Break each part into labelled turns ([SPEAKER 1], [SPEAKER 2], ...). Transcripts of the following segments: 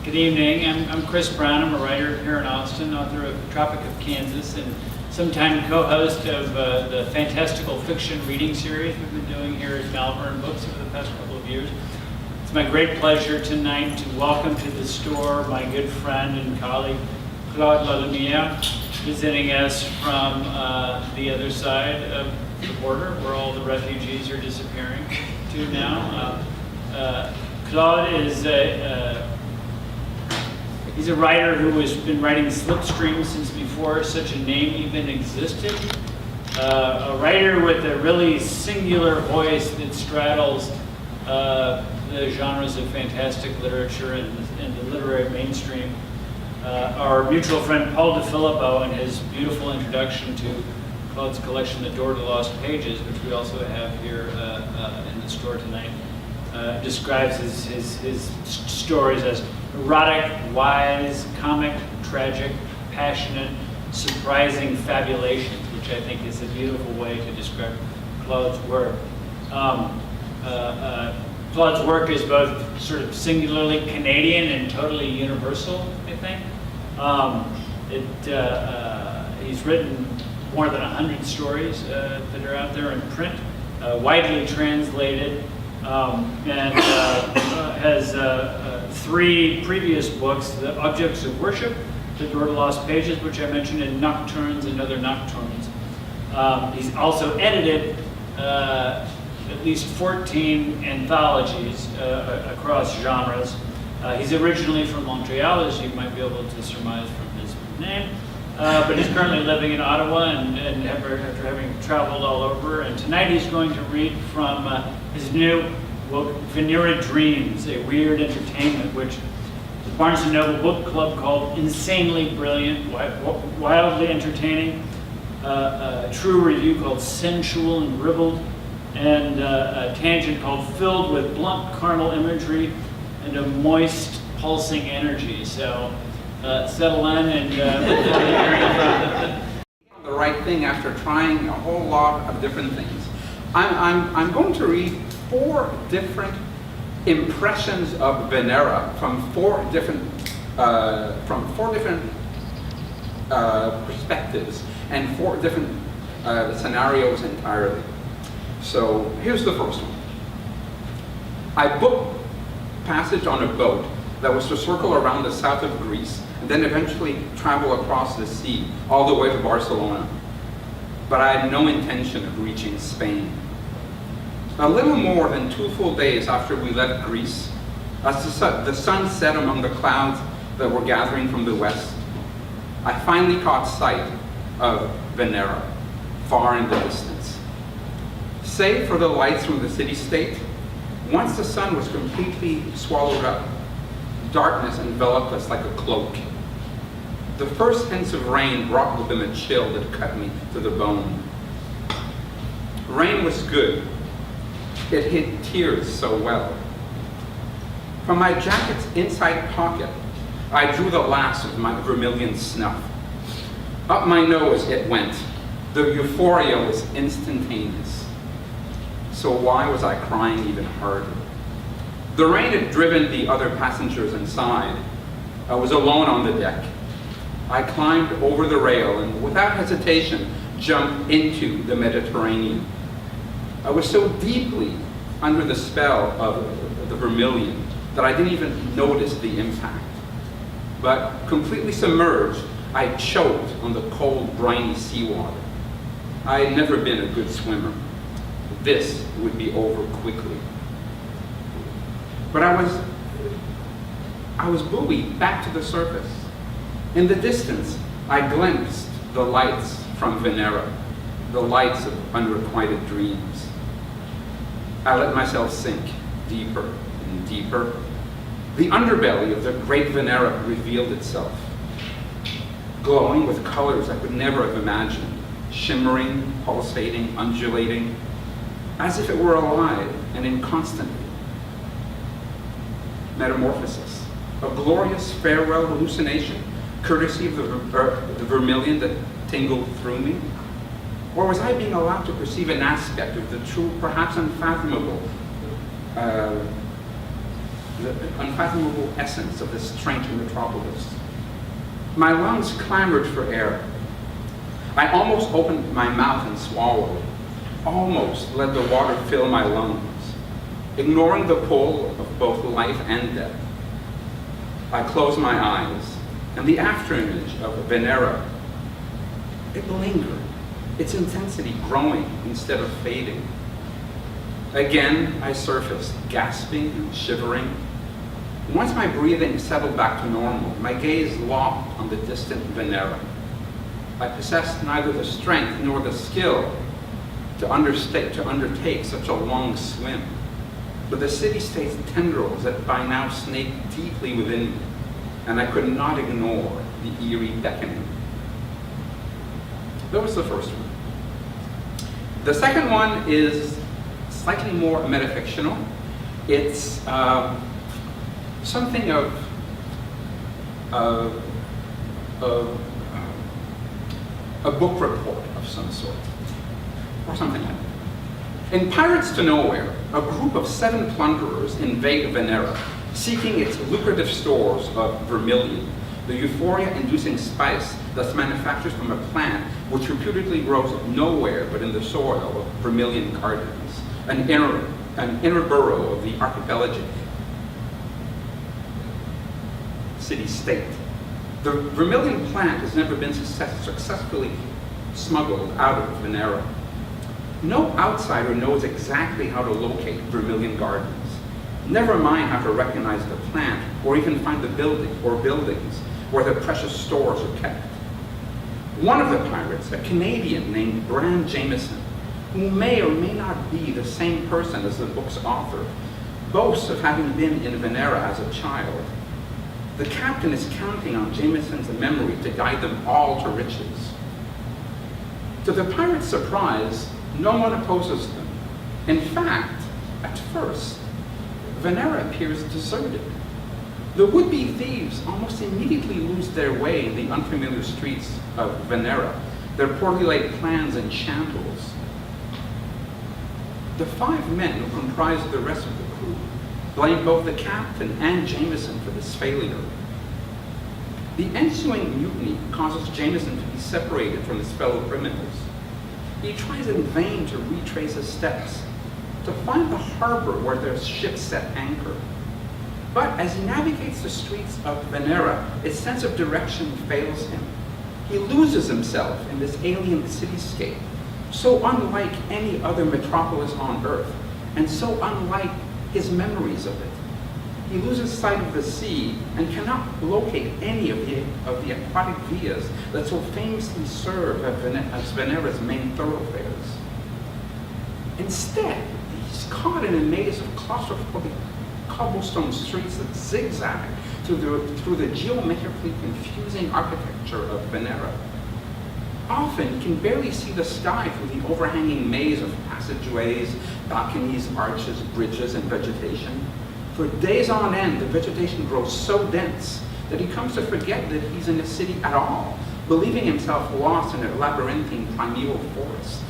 [SPEAKER 1] Good evening. I'm Chris Brown. I'm a writer here in Austin, author of Tropic of Kansas, and sometime co-host of the fantastical fiction reading series we've been doing here at Malvern Books over the past couple of years. It's my great pleasure tonight to welcome to the store my good friend and colleague, Claude Lalumière, visiting us from the other side of the border, where all the refugees are disappearing to now. Claude is he's a writer who has been writing slipstream since before such a name even existed. A writer with a really singular voice that straddles the genres of fantastic literature and the literary mainstream. Our mutual friend Paul DeFilippo, in his beautiful introduction to Claude's collection, The Door to Lost Pages, which we also have here in the store tonight, describes his stories as erotic, wise, comic, tragic, passionate, surprising fabulations, which I think is a beautiful way to describe Claude's work. Claude's work is both sort of singularly Canadian and totally universal, I think. He's written more than 100 stories that are out there in print, widely translated, and has 3 previous books: The Objects of Worship, The Door to Lost Pages, which I mentioned, and Nocturnes and Other Nocturnes. He's also edited at least 14 anthologies across genres. He's originally from Montreal, as you might be able to surmise from his name, but he's currently living in Ottawa and after having traveled all over. And tonight he's going to read from his new book, Venera Dreams, a weird entertainment, which the Barnes & Noble book club called insanely brilliant, wildly entertaining, a true review called sensual and ribald, and a tangent called filled with blunt carnal imagery and a moist, pulsing energy. So settle in and look forward to hearing from
[SPEAKER 2] the right thing after trying a whole lot of different things. I'm going to read 4 different impressions of Venera from 4 different perspectives and 4 different scenarios entirely. So here's the first one. I booked passage on a boat that was to circle around the south of Greece and then eventually travel across the sea all the way to Barcelona. But I had no intention of reaching Spain. A little more than 2 full days after we left Greece, as the sun set among the clouds that were gathering from the west, I finally caught sight of Venera, far in the distance. Save for the lights from the city-state, once the sun was completely swallowed up, darkness enveloped us like a cloak. The first hints of rain brought with them a chill that cut me to the bone. Rain was good. It hid tears so well. From my jacket's inside pocket, I drew the last of my vermilion snuff. Up my nose it went. The euphoria was instantaneous. So why was I crying even harder? The rain had driven the other passengers inside. I was alone on the deck. I climbed over the rail and without hesitation jumped into the Mediterranean. I was so deeply under the spell of the vermilion that I didn't even notice the impact. But completely submerged, I choked on the cold, briny seawater. I had never been a good swimmer. This would be over quickly. But I was buoyed back to the surface. In the distance, I glimpsed the lights from Venera, the lights of unrequited dreams. I let myself sink deeper and deeper. The underbelly of the great Venera revealed itself, glowing with colors I could never have imagined, shimmering, pulsating, undulating, as if it were alive and in constant metamorphosis. A glorious farewell hallucination, courtesy of the vermilion that tingled through me? Or was I being allowed to perceive an aspect of the true, perhaps unfathomable the unfathomable essence of this strange metropolis. My lungs clamored for air. I almost opened my mouth and swallowed, almost let the water fill my lungs, ignoring the pull of both life and death. I closed my eyes, and the afterimage of Venera, it lingered, its intensity growing instead of fading. Again, I surfaced, gasping and shivering. Once my breathing settled back to normal, my gaze locked on the distant Venera. I possessed neither the strength nor the skill to undertake such a long swim, but the city-state's tendrils that by now snaked deeply within me, and I could not ignore the eerie beckoning. That was the first one. The second one is slightly more metafictional. It's something of a book report of some sort, or something like that. In Pirates to Nowhere, a group of 7 plunderers invade Venera, seeking its lucrative stores of vermilion, the euphoria-inducing spice that's manufactured from a plant which reputedly grows nowhere but in the soil of Vermilion Gardens, an inner borough of the archipelagic city-state. The vermilion plant has never been successfully smuggled out of Venera. No outsider knows exactly how to locate Vermilion Gardens. Never mind how to recognize the plant or even find the building or buildings where the precious stores are kept. One of the pirates, a Canadian named Bran Jameson, who may or may not be the same person as the book's author, boasts of having been in Venera as a child. The captain is counting on Jameson's memory to guide them all to riches. To the pirates' surprise, no one opposes them. In fact, at first, Venera appears deserted. The would-be thieves almost immediately lose their way in the unfamiliar streets of Venera, their poorly laid plans in shambles. The 5 men who comprise the rest of the crew blame both the captain and Jameson for this failure. The ensuing mutiny causes Jameson to be separated from his fellow criminals. He tries in vain to retrace his steps, to find the harbor where their ship set anchor. But as he navigates the streets of Venera, his sense of direction fails him. He loses himself in this alien cityscape, so unlike any other metropolis on Earth, and so unlike his memories of it. He loses sight of the sea and cannot locate any of the aquatic villas that so famously serve as Venera's main thoroughfares. Instead, he's caught in a maze of claustrophobic cobblestone streets that zigzag through the geometrically confusing architecture of Venera. Often, you can barely see the sky through the overhanging maze of passageways, balconies, arches, bridges, and vegetation. For days on end, the vegetation grows so dense that he comes to forget that he's in a city at all, believing himself lost in a labyrinthine primeval forest.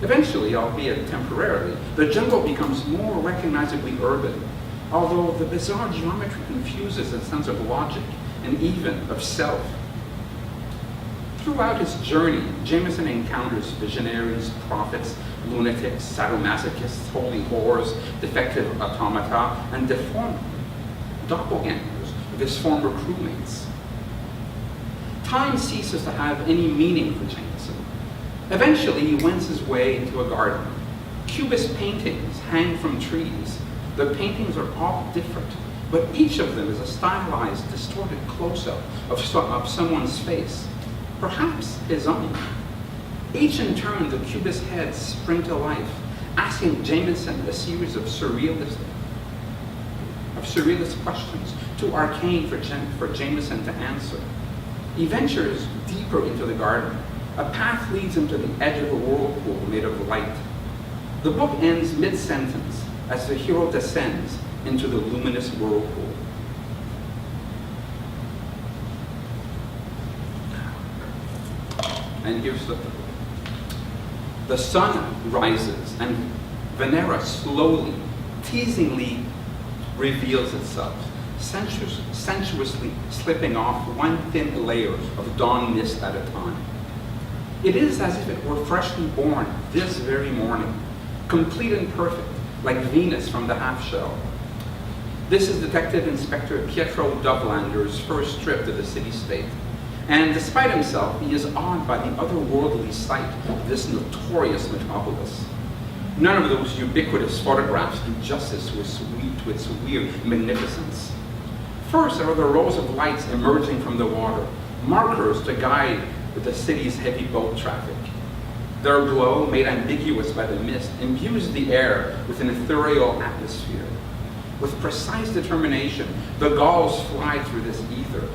[SPEAKER 2] Eventually, albeit temporarily, the jungle becomes more recognizably urban, although the bizarre geometry confuses a sense of logic and even of self. Throughout his journey, Jameson encounters visionaries, prophets, lunatics, sadomasochists, holy whores, defective automata, and deformed doppelgangers of his former crewmates. Time ceases to have any meaning for Jameson. Eventually, he wends his way into a garden. Cubist paintings hang from trees. The paintings are all different, but each of them is a stylized, distorted close-up of someone's face, perhaps his own. Each in turn, the Cubist heads spring to life, asking Jameson a series of surrealist questions, too arcane for Jameson to answer. He ventures deeper into the garden. A path leads him to the edge of a whirlpool made of light. The book ends mid-sentence as the hero descends into the luminous whirlpool. And here's the sun rises and Venera slowly, teasingly reveals itself, sensuously slipping off one thin layer of dawn mist at a time. It is as if it were freshly born this very morning, complete and perfect, like Venus from the half-shell. This is Detective Inspector Pietro Dovelander's first trip to the city-state. And despite himself, he is awed by the otherworldly sight of this notorious metropolis. None of those ubiquitous photographs do justice to its weird magnificence. First, there are the rows of lights emerging from the water, markers to guide the city's heavy boat traffic. Their glow, made ambiguous by the mist, imbues the air with an ethereal atmosphere. With precise determination, the gulls fly through this ether,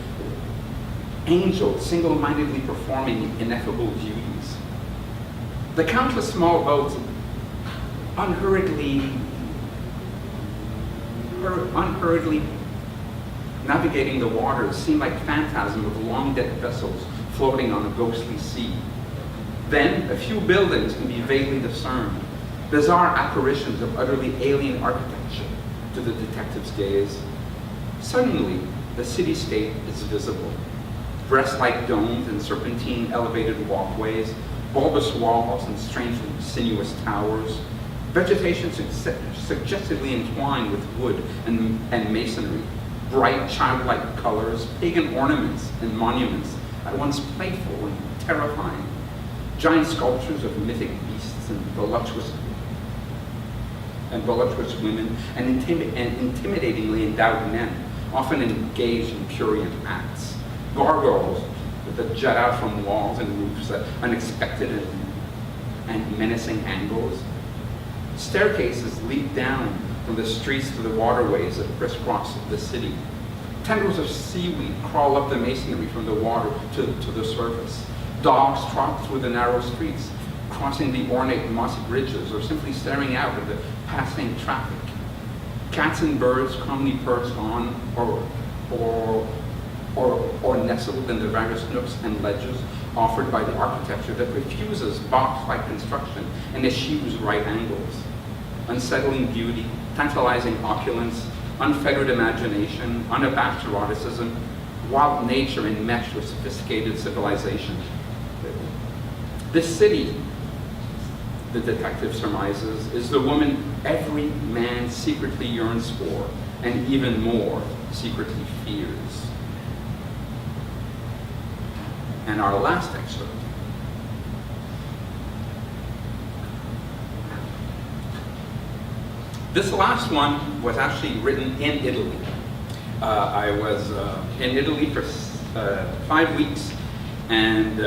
[SPEAKER 2] angels single-mindedly performing ineffable duties. The countless small boats unhurriedly navigating the waters seem like phantasms of long-dead vessels floating on a ghostly sea. Then, a few buildings can be vaguely discerned, bizarre apparitions of utterly alien architecture to the detective's gaze. Suddenly, the city-state is visible. Breast-like domes and serpentine elevated walkways, bulbous walls and strangely sinuous towers, vegetation suggestively entwined with wood and masonry, bright childlike colors, pagan ornaments and monuments, at once playful and terrifying, giant sculptures of mythic beasts and voluptuous women, and intimidatingly endowed men, often engaged in prurient acts, gargoyles that jut out from walls and roofs at unexpected and menacing angles. Staircases lead down from the streets to the waterways that crisscross the city. Tendrils of seaweed crawl up the masonry from the water to the surface. Dogs trot through the narrow streets, crossing the ornate mossy bridges or simply staring out at the passing traffic. Cats and birds calmly perched on or nestled in the various nooks and ledges offered by the architecture that refuses box-like construction and eschews right angles. Unsettling beauty, tantalizing opulence, unfettered imagination, unabashed eroticism, wild nature enmeshed with sophisticated civilization. This city, the detective surmises, is the woman every man secretly yearns for, and even more secretly fears. And our last excerpt. This last one was actually written in Italy. I was in Italy for 5 weeks, and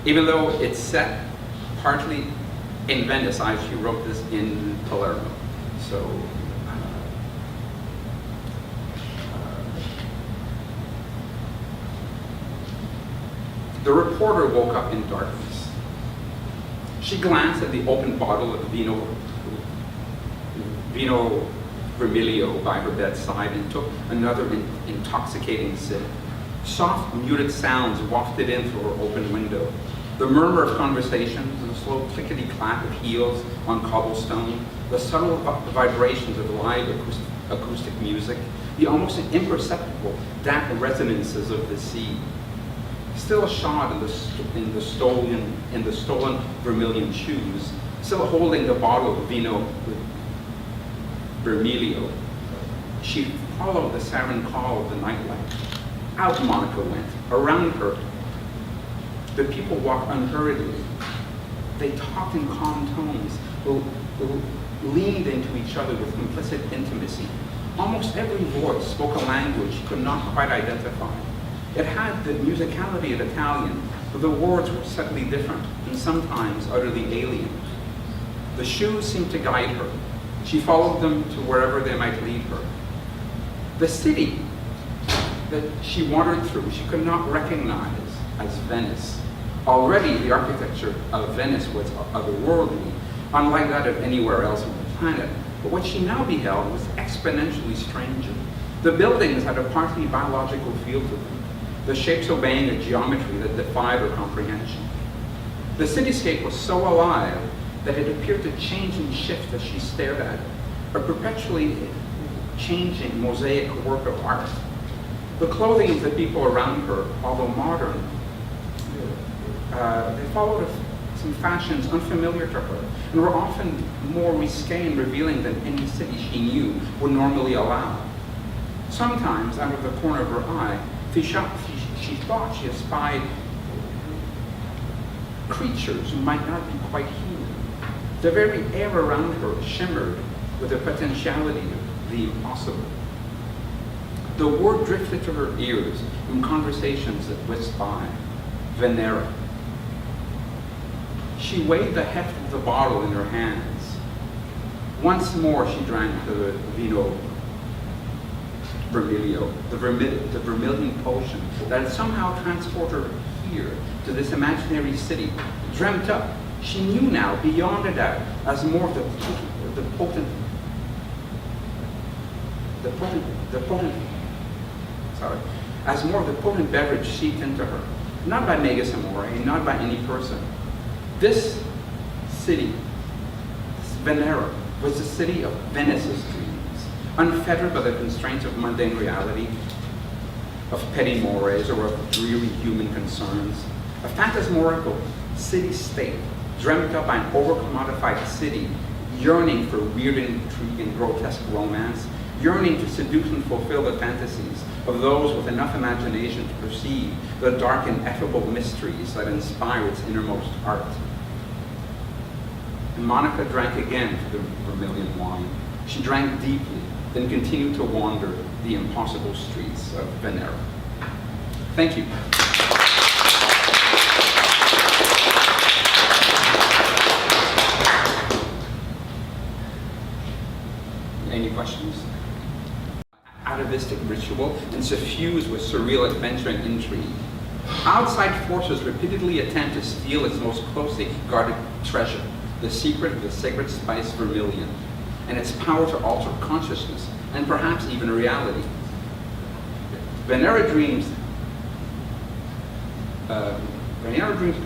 [SPEAKER 2] even though it's set partly in Venice, I actually wrote this in Palermo. So the reporter woke up in darkness. She glanced at the open bottle of Vino Vermilion by her bedside and took another intoxicating sip. Soft, muted sounds wafted in through her open window. The murmur of conversations, the slow clickety-clack of heels on cobblestone, the subtle vibrations of live acoustic music, the almost imperceptible damp resonances of the sea. Still shod in the stolen vermilion shoes, still holding the bottle of Vino Vermilion, she followed the siren call of the nightlight. Out Monica went. Around her, the people walked unhurriedly. They talked in calm tones, leaned into each other with implicit intimacy. Almost every voice spoke a language she could not quite identify. It had the musicality of Italian, but the words were subtly different and sometimes utterly alien. The shoes seemed to guide her. She followed them to wherever they might lead her. The city that she wandered through, she could not recognize as Venice. Already the architecture of Venice was otherworldly, unlike that of anywhere else on the planet. But what she now beheld was exponentially stranger. The buildings had a partly biological feel to them, the shapes obeying a geometry that defied her comprehension. The cityscape was so alive that it appeared to change and shift as she stared at it, a perpetually changing mosaic work of art. The clothing of the people around her, although modern, they followed some fashions unfamiliar to her and were often more risque and revealing than any city she knew would normally allow. Sometimes, out of the corner of her eye, she thought she espied creatures who might not be quite human. The very air around her shimmered with the potentiality of the impossible. The word drifted to her ears in conversations that whisked by. Venera. She weighed the heft of the bottle in her hands. Once more she drank the vino vermilio, the vermilion potion that had somehow transported her here to this imaginary city, dreamt up, she knew now, beyond a doubt, as more of the potent beverage seeped into her, not by Magus Amore, not by any person. This city, Venera, was the city of Venice's dreams, unfettered by the constraints of mundane reality, of petty mores, or of dreary human concerns. A phantasmorical city-state, dreamt up by an over-commodified city, yearning for weird intrigue and grotesque romance, yearning to seduce and fulfill the fantasies of those with enough imagination to perceive the dark and ineffable mysteries that inspire its innermost art. And Monica drank again for the vermilion wine. She drank deeply, then continued to wander the impossible streets of Venera. Thank you. Any questions? Atavistic ritual and suffused with surreal adventure and intrigue. Outside forces repeatedly attempt to steal its most closely guarded treasure, the secret of the sacred spice vermilion, and its power to alter consciousness and perhaps even reality. Venera Dreams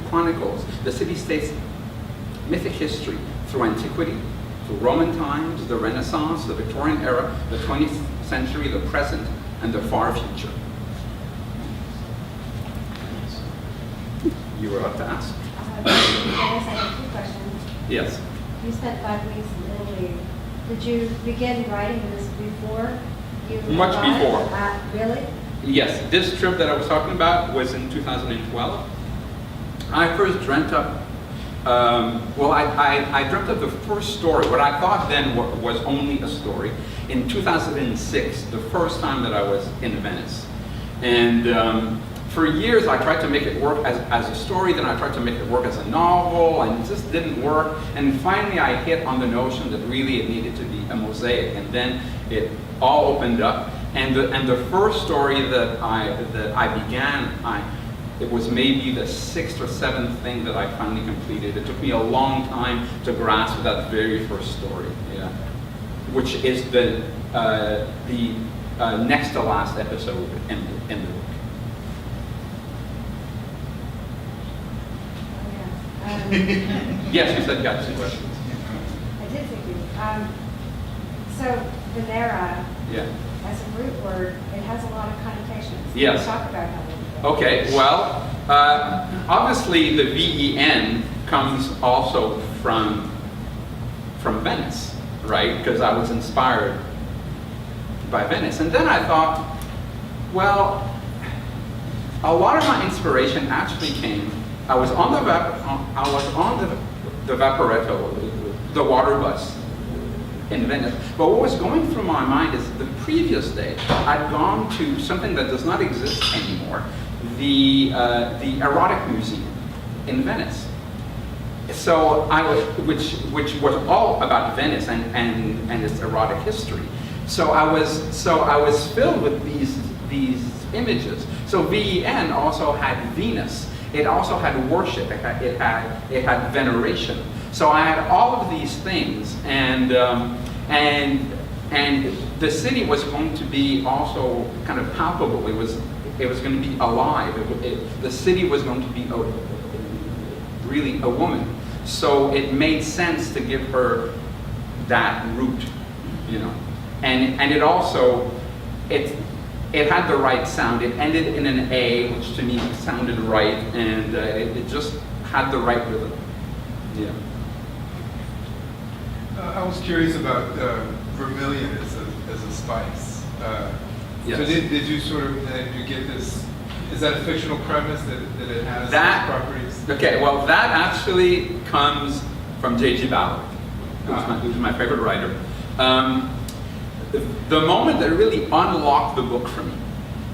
[SPEAKER 2] chronicles the city-state's mythic history through antiquity, through Roman times, the Renaissance, the Victorian era, the 20th century, the present, and the far future. You were about to ask?
[SPEAKER 3] I guess I have two questions.
[SPEAKER 2] Yes.
[SPEAKER 3] You spent 5 weeks in Italy. Did you begin writing this before you
[SPEAKER 2] Much
[SPEAKER 3] arrived?
[SPEAKER 2] before.
[SPEAKER 3] Really?
[SPEAKER 2] Yes, this trip that I was talking about was in 2012. I first dreamt up, I dreamt up the first story, what I thought then was only a story, in 2006, the first time that I was in Venice. And for years I tried to make it work as a story, then I tried to make it work as a novel, and it just didn't work. And finally I hit on the notion that really it needed to be a mosaic, and then it all opened up. And the first story that I began, it was maybe the 6th or 7th thing that I finally completed. It took me a long time to grasp that very first story, yeah, which is the next to last episode in the book. Yes, you said you had 2 questions.
[SPEAKER 3] I did think you. So Venera,
[SPEAKER 2] Yeah.
[SPEAKER 3] as a root word, it has a lot of connotations.
[SPEAKER 2] Yes.
[SPEAKER 3] Talk about that a little bit.
[SPEAKER 2] Okay, well, obviously the VEN comes also from Venice, right? Because I was inspired by Venice. And then I thought, well, a lot of my inspiration actually came, I was on the Vaporetto, the water bus in Venice. But what was going through my mind is the previous day, I'd gone to something that does not exist anymore, the erotic museum in Venice. So which was all about Venice and its erotic history. So I was filled with these images. So VEN also had Venus. It also had worship. It had veneration. So I had all of these things, and the city was going to be also kind of palpable. It was going to be alive. The city was going to be really a woman. So it made sense to give her that root, you know. and it also, it had the right sound. It ended in an A, which to me sounded right, and it just had the right rhythm. Yeah.
[SPEAKER 4] I was curious about vermilion as a spice.
[SPEAKER 2] Yes.
[SPEAKER 4] So did you sort of, did you get this, is that a fictional premise that it has
[SPEAKER 2] That,
[SPEAKER 4] these properties?
[SPEAKER 2] okay, well that actually comes from J.G. Ballard, who's my favorite writer. The moment that really unlocked the book for me,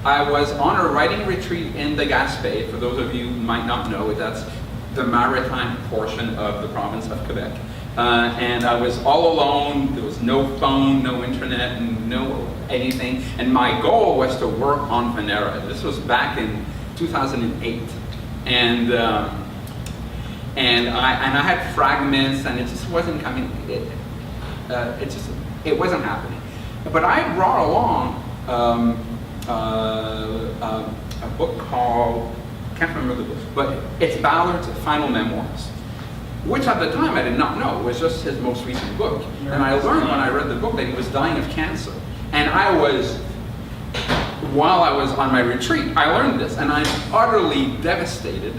[SPEAKER 2] I was on a writing retreat in the Gaspé. For those of you who might not know, that's the maritime portion of the province of Quebec. And I was all alone. There was no phone, no internet, and no anything. And my goal was to work on Venera. This was back in 2008. And I had fragments, and it just wasn't coming. It wasn't happening. But I brought along a book called, I can't remember the book, but it's Ballard's Final Memoirs, which at the time I did not know. It was just his most recent book. And I learned when I read the book that he was dying of cancer. And while I was on my retreat, I learned this, and I'm utterly devastated.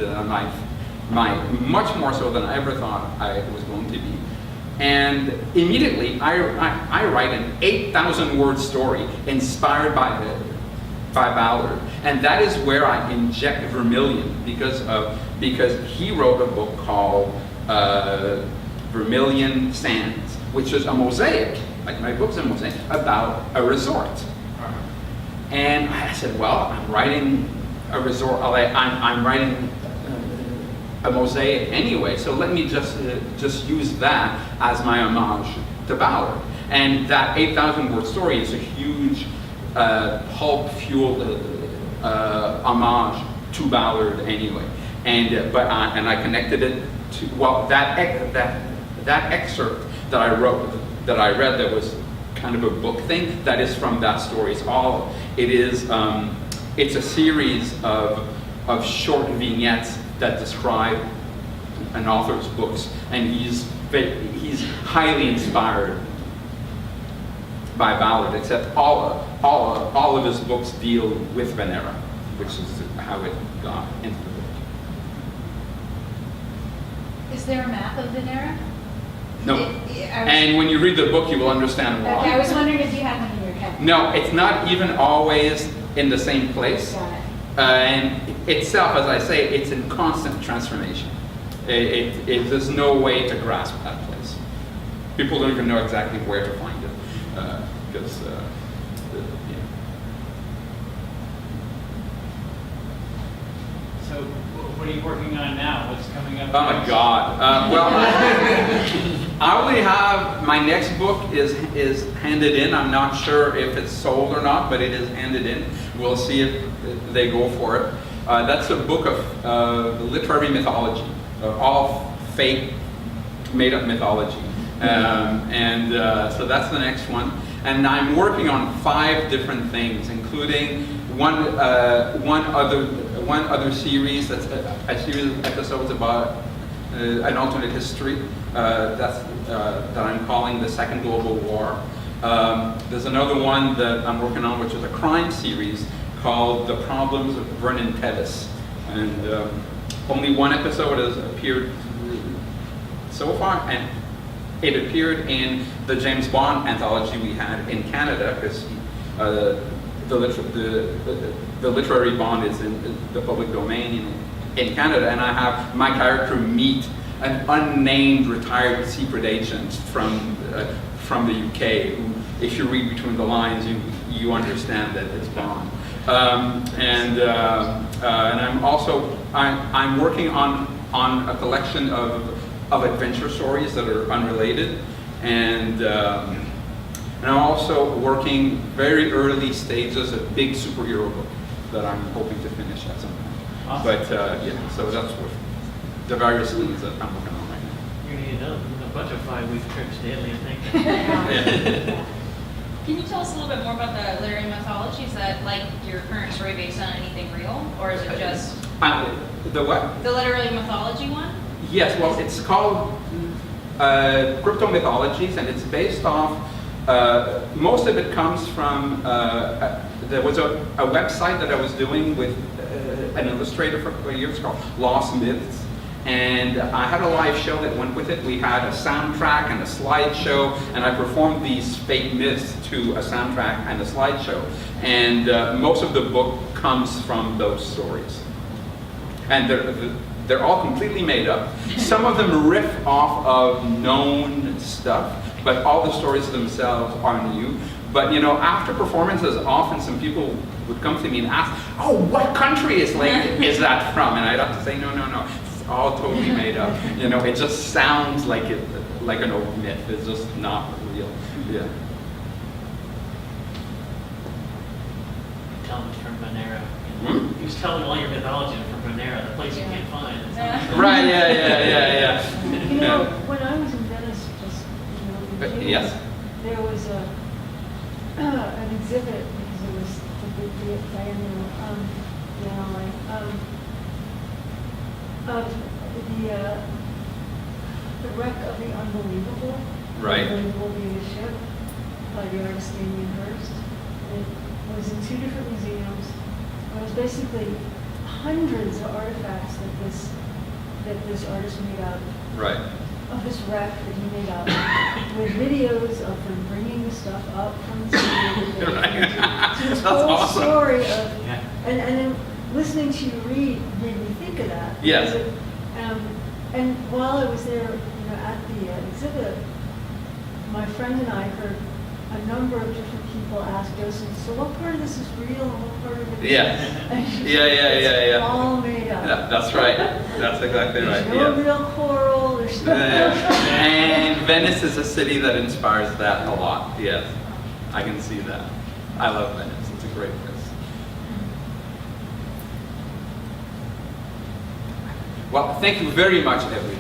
[SPEAKER 2] Much more so than I ever thought I was going to be. And immediately, I write an 8,000-word story inspired by Ballard, and that is where I inject vermilion because he wrote a book called Vermilion Sands, which is a mosaic, like my book's a mosaic, about a resort. And I said, well, I'm writing a resort. I'm writing a mosaic anyway, so let me just use that as my homage to Ballard. And that 8,000-word story is a huge pulp-fueled homage to Ballard anyway. And I connected it to, well, that excerpt that I wrote, that I read, that was kind of a book thing, that is from that story. It's a series of short vignettes that describe an author's books, and he's highly inspired by Ballard, except all of his books deal with Venera, which is how it got into the book.
[SPEAKER 3] Is there a map of Venera?
[SPEAKER 2] No. And when you read the book, you will understand why.
[SPEAKER 3] Okay, I was wondering if you had one in your head.
[SPEAKER 2] No, it's not even always in the same place.
[SPEAKER 3] Got it.
[SPEAKER 2] And itself, as I say, it's in constant transformation. There's no way to grasp that place. People don't even know exactly where to find it. Because,
[SPEAKER 1] So, what are you working on now? What's coming up?
[SPEAKER 2] Oh my God. Well, I only have, my next book is handed in. I'm not sure if it's sold or not, but it is handed in. We'll see if they go for it. That's a book of literary mythology, all fake, made-up mythology. So that's the next one. And I'm working on 5 different things, including one other series, that's a series of episodes about an alternate history that I'm calling the Second Global War. There's another one that I'm working on, which is a crime series called The Problems of Vernon Tevis. And only one episode has appeared so far, and it appeared in the James Bond anthology we had in Canada, because the literary bond is in the public domain in Canada, and I have my character meet an unnamed retired secret agent from the UK, who, if you read between the lines, you understand that it's Bond. And I'm working on a collection of adventure stories that are unrelated, and I'm also working very early stages a big superhero book that I'm hoping to finish at some point.
[SPEAKER 1] Awesome.
[SPEAKER 2] But yeah, so that's what the various things that I'm working on right now.
[SPEAKER 5] You need a bunch of 5-week trips daily, I think.
[SPEAKER 2] Yeah.
[SPEAKER 6] Can you tell us a little bit more about the literary mythology? Is that like your current story based on anything real, or is it just
[SPEAKER 2] The what?
[SPEAKER 6] the literary mythology one?
[SPEAKER 2] Yes, well, it's called Crypto Mythologies, and it's based off Most of it comes from, there was a website that I was doing with an illustrator for a couple of years called Lost Myths. And I had a live show that went with it. We had a soundtrack and a slideshow, and I performed these fake myths to a soundtrack and a slideshow. And most of the book comes from those stories. And they're all completely made up. Some of them riff off of known stuff, but all the stories themselves are new. But you know, after performances, often some people would come to me and ask, "Oh, what country is that from?" And I'd have to say, "No, no, no. It's all totally made up. You know, it just sounds like an old myth. It's just not real." Yeah.
[SPEAKER 5] Tell me from Venera.
[SPEAKER 2] Hmm?
[SPEAKER 5] He was telling all your mythology from Venera, the place you can't find. It's not-
[SPEAKER 2] Right. Yeah.
[SPEAKER 3] You know, when I was in Venice, just, in June,
[SPEAKER 2] Yes.
[SPEAKER 3] there was an exhibit, because it was the biennial, of the wreck of the Unbelievable.
[SPEAKER 2] Right.
[SPEAKER 3] The Unbelievable being a ship by the artist Damien Hirst. It was in 2 different museums. It was basically hundreds of artifacts that this artist made out
[SPEAKER 2] Right.
[SPEAKER 3] of this wreck that he made out with videos of them bringing the stuff up from the sea.
[SPEAKER 2] Right.
[SPEAKER 3] So this
[SPEAKER 2] That's
[SPEAKER 3] whole
[SPEAKER 2] awesome.
[SPEAKER 3] story of,
[SPEAKER 5] Yeah.
[SPEAKER 3] and then listening to you read made me think of that.
[SPEAKER 2] Yes.
[SPEAKER 3] Because and while I was there, at the exhibit, my friend and I heard a number of different people ask Joseph, "So what part of this is real and what part of it is?"
[SPEAKER 2] Yeah.
[SPEAKER 3] It's
[SPEAKER 2] Yeah.
[SPEAKER 3] all made up.
[SPEAKER 2] Yeah, that's right. That's exactly right.
[SPEAKER 3] There's no
[SPEAKER 2] Yeah.
[SPEAKER 3] real coral. There's no.
[SPEAKER 2] And Venice is a city that inspires that a lot. Yes, I can see that. I love Venice. It's a great place. Well, thank you very much, everyone.